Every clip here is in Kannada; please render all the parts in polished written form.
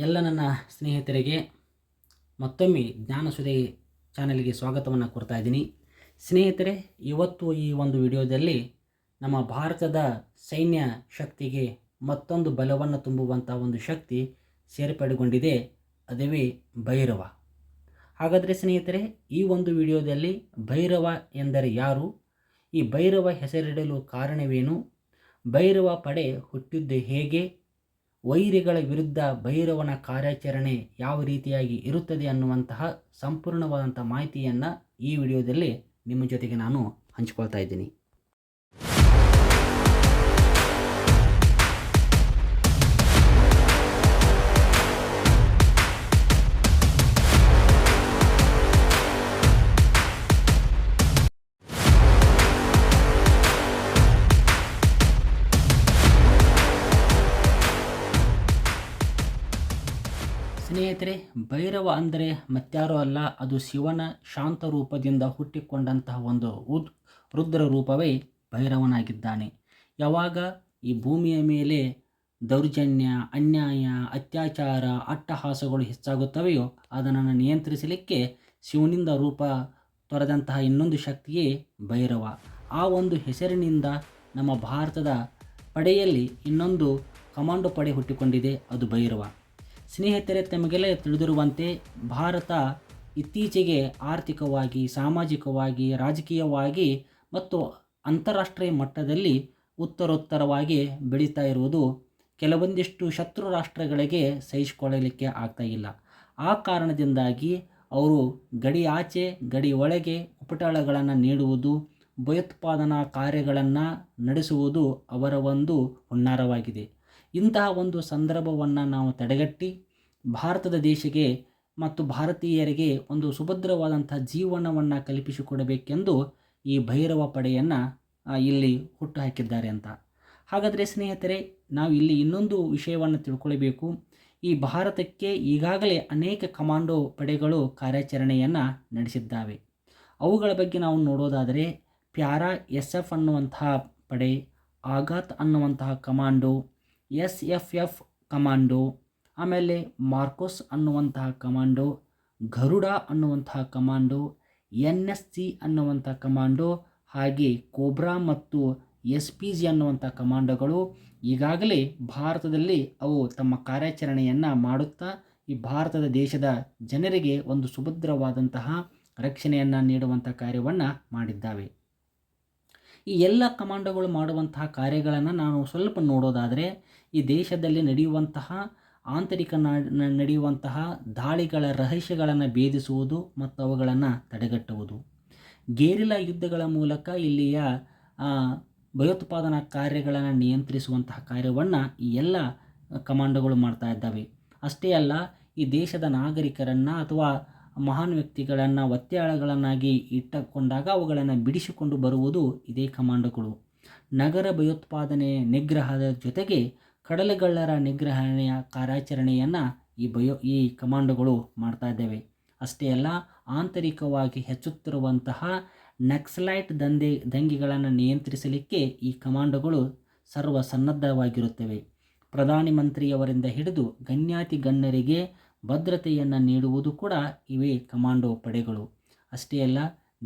ಎಲ್ಲ ನನ್ನ ಸ್ನೇಹಿತರಿಗೆ ಮತ್ತೊಮ್ಮೆ ಜ್ಞಾನಸುಧೆ ಚಾನಲ್ಗೆ ಸ್ವಾಗತವನ್ನು ಕೊಡ್ತಾ ಇದ್ದೀನಿ. ಸ್ನೇಹಿತರೆ, ಇವತ್ತು ಈ ಒಂದು ವಿಡಿಯೋದಲ್ಲಿ ನಮ್ಮ ಭಾರತದ ಸೈನ್ಯ ಶಕ್ತಿಗೆ ಮತ್ತೊಂದು ಬಲವನ್ನು ತುಂಬುವಂಥ ಒಂದು ಶಕ್ತಿ ಸೇರ್ಪಡೆಗೊಂಡಿದೆ, ಅದುವೇ ಭೈರವ. ಹಾಗಾದರೆ ಸ್ನೇಹಿತರೆ, ಈ ಒಂದು ವಿಡಿಯೋದಲ್ಲಿ ಭೈರವ ಎಂದರೆ ಯಾರು, ಈ ಭೈರವ ಹೆಸರಿಡಲು ಕಾರಣವೇನು, ಭೈರವ ಪಡೆ ಹುಟ್ಟಿದ್ದು ಹೇಗೆ, ವೈರಿಗಳ ವಿರುದ್ಧ ಭೈರವನ ಕಾರ್ಯಾಚರಣೆ ಯಾವ ರೀತಿಯಾಗಿ ಇರುತ್ತದೆ ಅನ್ನುವಂತಹ ಸಂಪೂರ್ಣವಾದಂಥ ಮಾಹಿತಿಯನ್ನು ಈ ವಿಡಿಯೋದಲ್ಲಿ ನಿಮ್ಮ ಜೊತೆಗೆ ನಾನು ಹಂಚಿಕೊಳ್ತಾ ಇದ್ದೀನಿ. ಸ್ನೇಹಿತರೆ, ಭೈರವ ಅಂದರೆ ಮತ್ಯಾರೋ ಅಲ್ಲ, ಅದು ಶಿವನ ಶಾಂತ ರೂಪದಿಂದ ಹುಟ್ಟಿಕೊಂಡಂತಹ ಒಂದು ರುದ್ರ ರೂಪವೇ ಭೈರವನಾಗಿದ್ದಾನೆ. ಯಾವಾಗ ಈ ಭೂಮಿಯ ಮೇಲೆ ದೌರ್ಜನ್ಯ, ಅನ್ಯಾಯ, ಅತ್ಯಾಚಾರ, ಅಟ್ಟಹಾಸಗಳು ಹೆಚ್ಚಾಗುತ್ತವೆಯೋ ಅದನ್ನು ನಿಯಂತ್ರಿಸಲಿಕ್ಕೆ ಶಿವನಿಂದ ರೂಪ ತೊರೆದಂತಹ ಇನ್ನೊಂದು ಶಕ್ತಿಯೇ ಭೈರವ. ಆ ಒಂದು ಹೆಸರಿನಿಂದ ನಮ್ಮ ಭಾರತದ ಪಡೆಯಲ್ಲಿ ಇನ್ನೊಂದು ಕಮಾಂಡೋ ಪಡೆ ಹುಟ್ಟಿಕೊಂಡಿದೆ, ಅದು ಭೈರವ. ಸ್ನೇಹಿತರೆ, ತಮಗೆಲ್ಲ ತಿಳಿದಿರುವಂತೆ ಭಾರತ ಇತ್ತೀಚೆಗೆ ಆರ್ಥಿಕವಾಗಿ, ಸಾಮಾಜಿಕವಾಗಿ, ರಾಜಕೀಯವಾಗಿ ಮತ್ತು ಅಂತಾರಾಷ್ಟ್ರೀಯ ಮಟ್ಟದಲ್ಲಿ ಉತ್ತರೋತ್ತರವಾಗಿ ಬೆಳೀತಾ ಇರುವುದು ಕೆಲವೊಂದಿಷ್ಟು ಶತ್ರು ರಾಷ್ಟ್ರಗಳಿಗೆ ಸಹಿಸಿಕೊಳ್ಳಲಿಕ್ಕೆ ಆಗ್ತಾಯಿಲ್ಲ. ಆ ಕಾರಣದಿಂದಾಗಿ ಅವರು ಗಡಿ ಆಚೆ ಗಡಿ ಒಳಗೆ ಉಪಟಳಗಳನ್ನು ನೀಡುವುದು, ಭಯೋತ್ಪಾದನಾ ಕಾರ್ಯಗಳನ್ನು ನಡೆಸುವುದು ಅವರ ಒಂದು ಹುನ್ನಾರವಾಗಿದೆ. ಇಂತಹ ಒಂದು ಸಂದರ್ಭವನ್ನು ನಾವು ತಡೆಗಟ್ಟಿ ಭಾರತದ ದೇಶಕ್ಕೆ ಮತ್ತು ಭಾರತೀಯರಿಗೆ ಒಂದು ಸುಭದ್ರವಾದಂಥ ಜೀವನವನ್ನು ಕಲ್ಪಿಸಿಕೊಡಬೇಕೆಂದು ಈ ಭೈರವ ಪಡೆಯನ್ನು ಇಲ್ಲಿ ಹುಟ್ಟು ಹಾಕಿದ್ದಾರೆ ಅಂತ. ಹಾಗಾದರೆ ಸ್ನೇಹಿತರೆ, ನಾವು ಇಲ್ಲಿ ಇನ್ನೊಂದು ವಿಷಯವನ್ನು ತಿಳ್ಕೊಳ್ಬೇಕು. ಈ ಭಾರತಕ್ಕೆ ಈಗಾಗಲೇ ಅನೇಕ ಕಮಾಂಡೋ ಪಡೆಗಳು ಕಾರ್ಯಾಚರಣೆಯನ್ನು ನಡೆಸಿದ್ದಾವೆ. ಅವುಗಳ ಬಗ್ಗೆ ನಾವು ನೋಡೋದಾದರೆ ಪ್ಯಾರಾ SF ಅನ್ನುವಂತಹ ಪಡೆ, ಆಘಾತ್ ಅನ್ನುವಂತಹ ಕಮಾಂಡೋ, SFF ಕಮಾಂಡೋ, ಆಮೇಲೆ ಮಾರ್ಕೋಸ್ ಅನ್ನುವಂತಹ ಕಮಾಂಡೋ, ಗರುಡ ಅನ್ನುವಂತಹ ಕಮಾಂಡೋ, NSC ಅನ್ನುವಂಥ ಕಮಾಂಡೋ, ಹಾಗೆ ಕೋಬ್ರಾ ಮತ್ತು SPG ಅನ್ನುವಂಥ ಕಮಾಂಡೋಗಳು ಈಗಾಗಲೇ ಭಾರತದಲ್ಲಿ ಅವು ತಮ್ಮ ಕಾರ್ಯಾಚರಣೆಯನ್ನು ಮಾಡುತ್ತಾ ಈ ಭಾರತದ ದೇಶದ ಜನರಿಗೆ ಒಂದು ಸುಭದ್ರವಾದಂತಹ ರಕ್ಷಣೆಯನ್ನು ನೀಡುವಂಥ ಕಾರ್ಯವನ್ನು ಮಾಡಿದ್ದಾವೆ. ಈ ಎಲ್ಲ ಕಮಾಂಡೋಗಳು ಮಾಡುವಂತಹ ಕಾರ್ಯಗಳನ್ನು ನಾವು ಸ್ವಲ್ಪ ನೋಡೋದಾದರೆ ಈ ದೇಶದಲ್ಲಿ ನಡೆಯುವಂತಹ ಆಂತರಿಕ ನಡೆಯುವಂತಹ ದಾಳಿಗಳ ರಹಸ್ಯಗಳನ್ನು ಭೇದಿಸುವುದು ಮತ್ತು ಅವುಗಳನ್ನು ತಡೆಗಟ್ಟುವುದು, ಗೆರಿಲ್ಲಾ ಯುದ್ಧಗಳ ಮೂಲಕ ಇಲ್ಲಿಯ ಭಯೋತ್ಪಾದನಾ ಕಾರ್ಯಗಳನ್ನು ನಿಯಂತ್ರಿಸುವಂತಹ ಕಾರ್ಯವನ್ನು ಈ ಎಲ್ಲ ಕಮಾಂಡೋಗಳು ಮಾಡ್ತಾ ಇದ್ದಾವೆ. ಅಷ್ಟೇ ಅಲ್ಲ, ಈ ದೇಶದ ನಾಗರಿಕರನ್ನು ಅಥವಾ ಮಹಾನ್ ವ್ಯಕ್ತಿಗಳನ್ನು ಒತ್ತೆಯಾಳುಗಳನ್ನಾಗಿ ಇಟ್ಟುಕೊಂಡಾಗ ಅವುಗಳನ್ನು ಬಿಡಿಸಿಕೊಂಡು ಬರುವುದು ಇದೇ ಕಮಾಂಡೋಗಳು. ನಗರ ಭಯೋತ್ಪಾದನೆ ನಿಗ್ರಹದ ಜೊತೆಗೆ ಕಡಲಗಳ್ಳರ ನಿಗ್ರಹಣೆಯ ಕಾರ್ಯಾಚರಣೆಯನ್ನು ಈ ಕಮಾಂಡೋಗಳು ಮಾಡ್ತಾ ಇದ್ದೇವೆ. ಅಷ್ಟೇ ಅಲ್ಲ, ಆಂತರಿಕವಾಗಿ ಹೆಚ್ಚುತ್ತಿರುವಂತಹ ನಕ್ಸಲೈಟ್ ದಂಗೆಗಳನ್ನು ನಿಯಂತ್ರಿಸಲಿಕ್ಕೆ ಈ ಕಮಾಂಡೋಗಳು ಸರ್ವಸನ್ನದ್ಧವಾಗಿರುತ್ತವೆ. ಪ್ರಧಾನಿ ಮಂತ್ರಿಯವರಿಂದ ಹಿಡಿದು ಗಣ್ಯಾತಿ ಗಣ್ಯರಿಗೆ ಭದ್ರತೆಯನ್ನು ನೀಡುವುದು ಕೂಡ ಇವೇ ಕಮಾಂಡೋ ಪಡೆಗಳು. ಅಷ್ಟೇ ಅಲ್ಲ,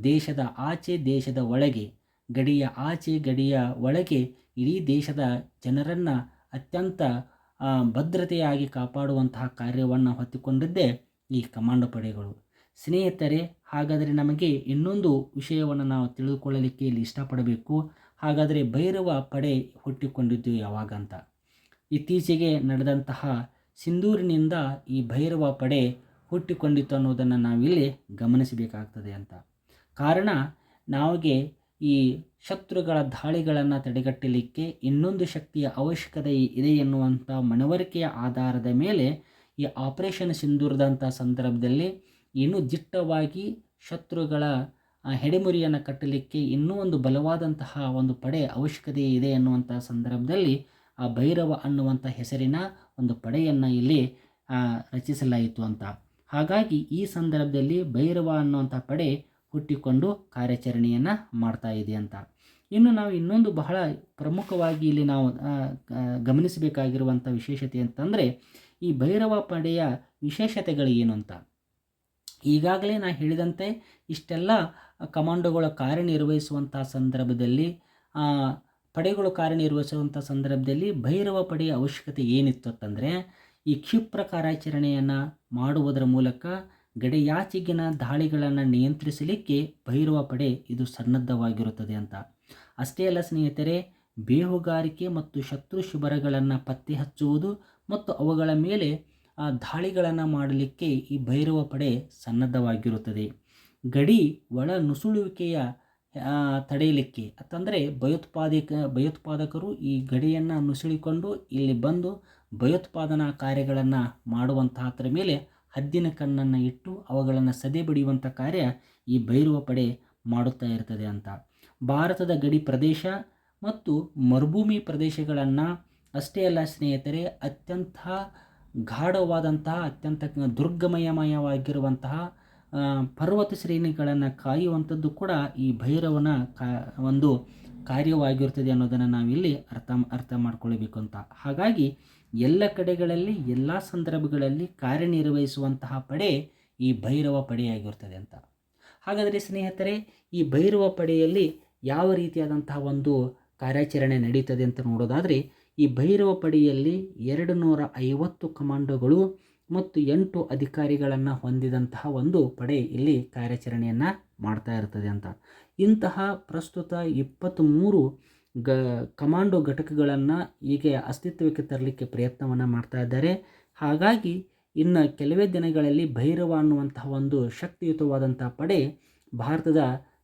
ದೇಶದ ಆಚೆ ದೇಶದ ಒಳಗೆ, ಗಡಿಯ ಆಚೆ ಗಡಿಯ ಒಳಗೆ ಇಡೀ ದೇಶದ ಜನರನ್ನು ಅತ್ಯಂತ ಭದ್ರತೆಯಾಗಿ ಕಾಪಾಡುವಂತಹ ಕಾರ್ಯವನ್ನು ಹೊತ್ತುಕೊಂಡಿದ್ದೇ ಈ ಕಮಾಂಡೋ ಪಡೆಗಳು. ಸ್ನೇಹಿತರೆ, ಹಾಗಾದರೆ ನಮಗೆ ಇನ್ನೊಂದು ವಿಷಯವನ್ನು ನಾವು ತಿಳಿದುಕೊಳ್ಳಲಿಕ್ಕೆ ಇಲ್ಲಿ ಇಷ್ಟಪಡಬೇಕು. ಹಾಗಾದರೆ ಭೈರವ ಪಡೆ ಹುಟ್ಟಿಕೊಂಡಿದ್ದು ಯಾವಾಗ ಅಂತ. ಇತ್ತೀಚೆಗೆ ನಡೆದಂತಹ ಸಿಂಧೂರಿನಿಂದ ಈ ಭೈರವ ಪಡೆ ಹುಟ್ಟಿಕೊಂಡಿತ್ತು ಅನ್ನೋದನ್ನು ನಾವಿಲ್ಲಿ ಗಮನಿಸಬೇಕಾಗ್ತದೆ ಅಂತ. ಕಾರಣ, ನಮಗೆ ಈ ಶತ್ರುಗಳ ದಾಳಿಗಳನ್ನು ತಡೆಗಟ್ಟಲಿಕ್ಕೆ ಇನ್ನೊಂದು ಶಕ್ತಿಯ ಅವಶ್ಯಕತೆ ಇದೆ ಎನ್ನುವಂಥ ಮನವರಿಕೆಯ ಆಧಾರದ ಮೇಲೆ ಈ ಆಪರೇಷನ್ ಸಿಂಧೂರದಂಥ ಸಂದರ್ಭದಲ್ಲಿ ಇನ್ನೂ ದಿಟ್ಟವಾಗಿ ಶತ್ರುಗಳ ಹೆಡೆಮುರಿಯನ್ನು ಕಟ್ಟಲಿಕ್ಕೆ ಇನ್ನೂ ಒಂದು ಬಲವಾದಂತಹ ಒಂದು ಪಡೆ ಅವಶ್ಯಕತೆ ಇದೆ ಎನ್ನುವಂಥ ಸಂದರ್ಭದಲ್ಲಿ ಆ ಭೈರವ ಅನ್ನುವಂಥ ಹೆಸರಿನ ಒಂದು ಪಡೆಯನ್ನು ಇಲ್ಲಿ ರಚಿಸಲಾಯಿತು ಅಂತ. ಹಾಗಾಗಿ ಈ ಸಂದರ್ಭದಲ್ಲಿ ಭೈರವ ಅನ್ನುವಂಥ ಪಡೆ ಹುಟ್ಟಿಕೊಂಡು ಕಾರ್ಯಾಚರಣೆಯನ್ನು ಮಾಡ್ತಾ ಇದೆ ಅಂತ. ಇನ್ನು ನಾವು ಇನ್ನೊಂದು ಬಹಳ ಪ್ರಮುಖವಾಗಿ ಇಲ್ಲಿ ನಾವು ಗಮನಿಸಬೇಕಾಗಿರುವಂಥ ವಿಶೇಷತೆ ಅಂತಂದರೆ, ಈ ಭೈರವ ಪಡೆಯ ವಿಶೇಷತೆಗಳು ಏನು ಅಂತ. ಈಗಾಗಲೇ ನಾನು ಹೇಳಿದಂತೆ ಇಷ್ಟೆಲ್ಲ ಕಮಾಂಡೋಗಳು ಕಾರ್ಯನಿರ್ವಹಿಸುವಂಥ ಸಂದರ್ಭದಲ್ಲಿ ಪಡೆಗಳು ಕಾರ್ಯನಿರ್ವಹಿಸುವಂಥ ಸಂದರ್ಭದಲ್ಲಿ ಭೈರವ ಪಡೆಯ ಅವಶ್ಯಕತೆ ಏನಿತ್ತು ಅಂತಂದರೆ, ಈ ಕ್ಷಿಪ್ರ ಕಾರ್ಯಾಚರಣೆಯನ್ನು ಮಾಡುವುದರ ಮೂಲಕ ಗಡಿಯಾಚೆಗಿನ ದಾಳಿಗಳನ್ನು ನಿಯಂತ್ರಿಸಲಿಕ್ಕೆ ಭೈರವ ಪಡೆ ಇದು ಸನ್ನದ್ಧವಾಗಿರುತ್ತದೆ ಅಂತ. ಅಷ್ಟೇ ಅಲ್ಲ ಸ್ನೇಹಿತರೆ, ಬೇಹುಗಾರಿಕೆ ಮತ್ತು ಶತ್ರು ಶಿಬಿರಗಳನ್ನು ಪತ್ತೆ ಹಚ್ಚುವುದು ಮತ್ತು ಅವುಗಳ ಮೇಲೆ ದಾಳಿಗಳನ್ನು ಮಾಡಲಿಕ್ಕೆ ಈ ಭೈರವ ಪಡೆ ಸನ್ನದ್ಧವಾಗಿರುತ್ತದೆ. ಗಡಿ ಒಳ ನುಸುಳುವಿಕೆಯ ತಡೆಯಲಿಕ್ಕೆ ಅಂತಂದರೆ ಭಯೋತ್ಪಾದಕರು ಈ ಗಡಿಯನ್ನು ನುಸುಳಿಕೊಂಡು ಇಲ್ಲಿ ಬಂದು ಭಯೋತ್ಪಾದನಾ ಕಾರ್ಯಗಳನ್ನು ಮಾಡುವಂತಹದ್ರ ಮೇಲೆ ಹದ್ದಿನ ಕಣ್ಣನ್ನು ಇಟ್ಟು ಅವುಗಳನ್ನು ಸದೆಬಡಿಯುವಂಥ ಕಾರ್ಯ ಈ ಭೈರವ ಪಡೆ ಮಾಡುತ್ತಾ ಇರ್ತದೆ ಅಂತ. ಭಾರತದ ಗಡಿ ಪ್ರದೇಶ ಮತ್ತು ಮರುಭೂಮಿ ಪ್ರದೇಶಗಳನ್ನು ಅಷ್ಟೇ ಅಲ್ಲ ಸ್ನೇಹಿತರೆ, ಅತ್ಯಂತ ಗಾಢವಾದಂತಹ ಅತ್ಯಂತ ದುರ್ಗಮಯಮಯವಾಗಿರುವಂತಹ ಪರ್ವತ ಶ್ರೇಣಿಗಳನ್ನು ಕಾಯುವಂಥದ್ದು ಕೂಡ ಈ ಭೈರವನ ಒಂದು ಕಾರ್ಯವಾಗಿರುತ್ತದೆ ಅನ್ನೋದನ್ನು ನಾವಿಲ್ಲಿ ಅರ್ಥ ಮಾಡ್ಕೊಳ್ಬೇಕು ಅಂತ. ಹಾಗಾಗಿ ಎಲ್ಲ ಕಡೆಗಳಲ್ಲಿ ಎಲ್ಲ ಸಂದರ್ಭಗಳಲ್ಲಿ ಕಾರ್ಯನಿರ್ವಹಿಸುವಂತಹ ಪಡೆ ಈ ಭೈರವ ಪಡೆಯಾಗಿರ್ತದೆ ಅಂತ. ಹಾಗಾದರೆ ಸ್ನೇಹಿತರೆ, ಈ ಭೈರವ ಪಡೆಯಲ್ಲಿ ಯಾವ ರೀತಿಯಾದಂತಹ ಒಂದು ಕಾರ್ಯಾಚರಣೆ ನಡೀತದೆ ಅಂತ ನೋಡೋದಾದರೆ, ಈ ಭೈರವ ಪಡೆಯಲ್ಲಿ 250 ಕಮಾಂಡೋಗಳು ಮತ್ತು 8 ಅಧಿಕಾರಿಗಳನ್ನು ಹೊಂದಿದಂತಹ ಒಂದು ಪಡೆ ಇಲ್ಲಿ ಕಾರ್ಯಾಚರಣೆಯನ್ನು ಮಾಡ್ತಾ ಇರ್ತದೆ ಅಂತ. ಇಂತಹ ಪ್ರಸ್ತುತ 23 ಕಮಾಂಡೋ ಘಟಕಗಳನ್ನು ಈಗ ಅಸ್ತಿತ್ವಕ್ಕೆ ತರಲಿಕ್ಕೆ ಪ್ರಯತ್ನವನ್ನು ಮಾಡ್ತಾ ಇದ್ದಾರೆ. ಹಾಗಾಗಿ ಇನ್ನು ಕೆಲವೇ ದಿನಗಳಲ್ಲಿ ಭೈರವ ಅನ್ನುವಂತಹ ಒಂದು ಶಕ್ತಿಯುತವಾದಂತಹ ಪಡೆ ಭಾರತದ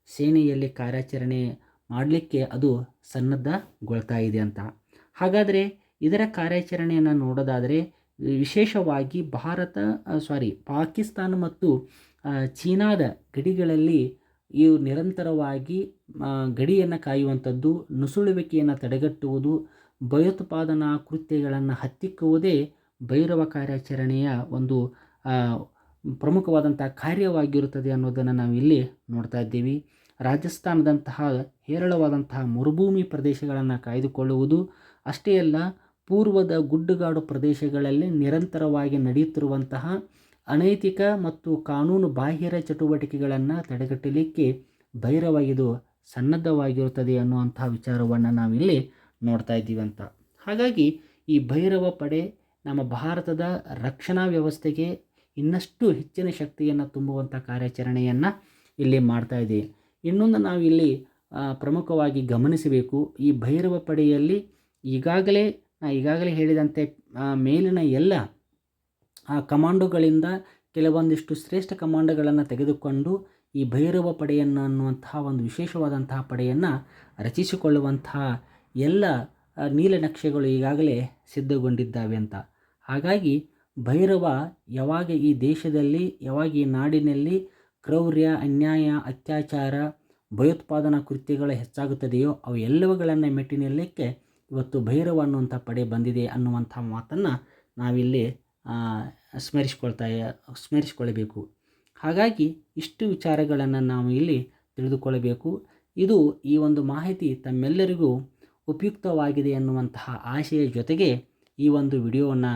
ಸೇನೆಯಲ್ಲಿ ಕಾರ್ಯಾಚರಣೆ ಮಾಡಲಿಕ್ಕೆ ಅದು ಸನ್ನದ್ಧಗೊಳ್ತಾ ಇದೆ ಅಂತ. ಹಾಗಾದರೆ ಇದರ ಕಾರ್ಯಾಚರಣೆಯನ್ನು ನೋಡೋದಾದರೆ ವಿಶೇಷವಾಗಿ ಪಾಕಿಸ್ತಾನ ಮತ್ತು ಚೀನಾದ ಗಡಿಗಳಲ್ಲಿ ಇವು ನಿರಂತರವಾಗಿ ಗಡಿಯನ್ನು ಕಾಯುವಂಥದ್ದು, ನುಸುಳುವಿಕೆಯನ್ನು ತಡೆಗಟ್ಟುವುದು, ಭಯೋತ್ಪಾದನಾ ಕೃತ್ಯಗಳನ್ನು ಹತ್ತಿಕ್ಕುವುದೇ ಭೈರವ ಕಾರ್ಯಾಚರಣೆಯ ಒಂದು ಪ್ರಮುಖವಾದಂಥ ಕಾರ್ಯವಾಗಿರುತ್ತದೆ ಅನ್ನೋದನ್ನು ನಾವು ಇಲ್ಲಿ ನೋಡ್ತಾ ಇದ್ದೀವಿ. ರಾಜಸ್ಥಾನದಂತಹ ಹೇರಳವಾದಂತಹ ಮರುಭೂಮಿ ಪ್ರದೇಶಗಳನ್ನು ಕಾಯ್ದುಕೊಳ್ಳುವುದು ಅಷ್ಟೇ ಅಲ್ಲ, ಪೂರ್ವದ ಗುಡ್ಡಗಾಡು ಪ್ರದೇಶಗಳಲ್ಲಿ ನಿರಂತರವಾಗಿ ನಡೆಯುತ್ತಿರುವಂತಹ ಅನೈತಿಕ ಮತ್ತು ಕಾನೂನು ಬಾಹಿರ ಚಟುವಟಿಕೆಗಳನ್ನು ತಡೆಗಟ್ಟಲಿಕ್ಕೆ ಭೈರವ ಇದು ಸನ್ನದ್ಧವಾಗಿರುತ್ತದೆ ಅನ್ನುವಂತಹ ವಿಚಾರವನ್ನು ನಾವಿಲ್ಲಿ ನೋಡ್ತಾ ಇದ್ದೀವಿ ಅಂತ. ಹಾಗಾಗಿ ಈ ಭೈರವ ಪಡೆ ನಮ್ಮ ಭಾರತದ ರಕ್ಷಣಾ ವ್ಯವಸ್ಥೆಗೆ ಇನ್ನಷ್ಟು ಹೆಚ್ಚಿನ ಶಕ್ತಿಯನ್ನು ತುಂಬುವಂಥ ಕಾರ್ಯಾಚರಣೆಯನ್ನು ಇಲ್ಲಿ ಮಾಡ್ತಾ ಇದೆ. ಇನ್ನೊಂದು ನಾವು ಇಲ್ಲಿ ಪ್ರಮುಖವಾಗಿ ಗಮನಿಸಬೇಕು, ಈ ಭೈರವ ಪಡೆಯಲ್ಲಿ ಈಗಾಗಲೇ ಹೇಳಿದಂತೆ ಮೇಲಿನ ಎಲ್ಲ ಕಮಾಂಡೋಗಳಿಂದ ಕೆಲವೊಂದಿಷ್ಟು ಶ್ರೇಷ್ಠ ಕಮಾಂಡೋಗಳನ್ನು ತೆಗೆದುಕೊಂಡು ಈ ಭೈರವ ಪಡೆಯನ್ನು ಅನ್ನುವಂತಹ ಒಂದು ವಿಶೇಷವಾದಂತಹ ಪಡೆಯನ್ನು ರಚಿಸಿಕೊಳ್ಳುವಂತಹ ಎಲ್ಲ ನೀಲನಕ್ಷೆಗಳು ಈಗಾಗಲೇ ಸಿದ್ಧಗೊಂಡಿದ್ದಾವೆ ಅಂತ. ಹಾಗಾಗಿ ಭೈರವ ಯಾವಾಗ ಈ ದೇಶದಲ್ಲಿ, ಯಾವಾಗ ಈ ನಾಡಿನಲ್ಲಿ ಕ್ರೌರ್ಯ, ಅನ್ಯಾಯ, ಅತ್ಯಾಚಾರ, ಭಯೋತ್ಪಾದನಾ ಕೃತ್ಯಗಳು ಹೆಚ್ಚಾಗುತ್ತದೆಯೋ ಅವು ಎಲ್ಲವುಗಳನ್ನು ಮೆಟ್ಟಿ ನಿಲ್ಲಕ್ಕೆ ಇವತ್ತು ಭೈರವ ಅನ್ನುವಂಥ ಪಡೆ ಬಂದಿದೆ ಅನ್ನುವಂಥ ಮಾತನ್ನು ನಾವಿಲ್ಲಿ ಸ್ಮರಿಸಿಕೊಳ್ಳಬೇಕು. ಹಾಗಾಗಿ ಇಷ್ಟು ವಿಚಾರಗಳನ್ನು ನಾವು ಇಲ್ಲಿ ತಿಳಿದುಕೊಳ್ಳಬೇಕು. ಈ ಒಂದು ಮಾಹಿತಿ ತಮ್ಮೆಲ್ಲರಿಗೂ ಉಪಯುಕ್ತವಾಗಿದೆ ಎನ್ನುವಂತಹ ಆಶೆಯ ಜೊತೆಗೆ ಈ ಒಂದು ವಿಡಿಯೋವನ್ನು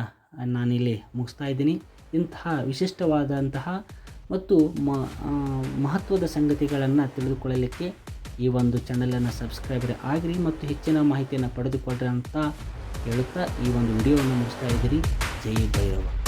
ನಾನಿಲ್ಲಿ ಮುಗಿಸ್ತಾ ಇದ್ದೀನಿ. ಇಂತಹ ವಿಶಿಷ್ಟವಾದಂತಹ ಮತ್ತು ಮಹತ್ವದ ಸಂಗತಿಗಳನ್ನು ತಿಳಿದುಕೊಳ್ಳಲಿಕ್ಕೆ ಈ ಒಂದು ಚಾನಲನ್ನು ಸಬ್ಸ್ಕ್ರೈಬರ್ ಆಗಿರಿ ಮತ್ತು ಹೆಚ್ಚಿನ ಮಾಹಿತಿಯನ್ನು ಪಡೆದುಕೊಳ್ಳ್ರಿ ಅಂತ ಹೇಳುತ್ತಾ ಈ ಒಂದು ವಿಡಿಯೋವನ್ನು ಮುಗಿಸ್ತಾ ಇದ್ದೀರಿ. ಜೈ ಭೈರವ.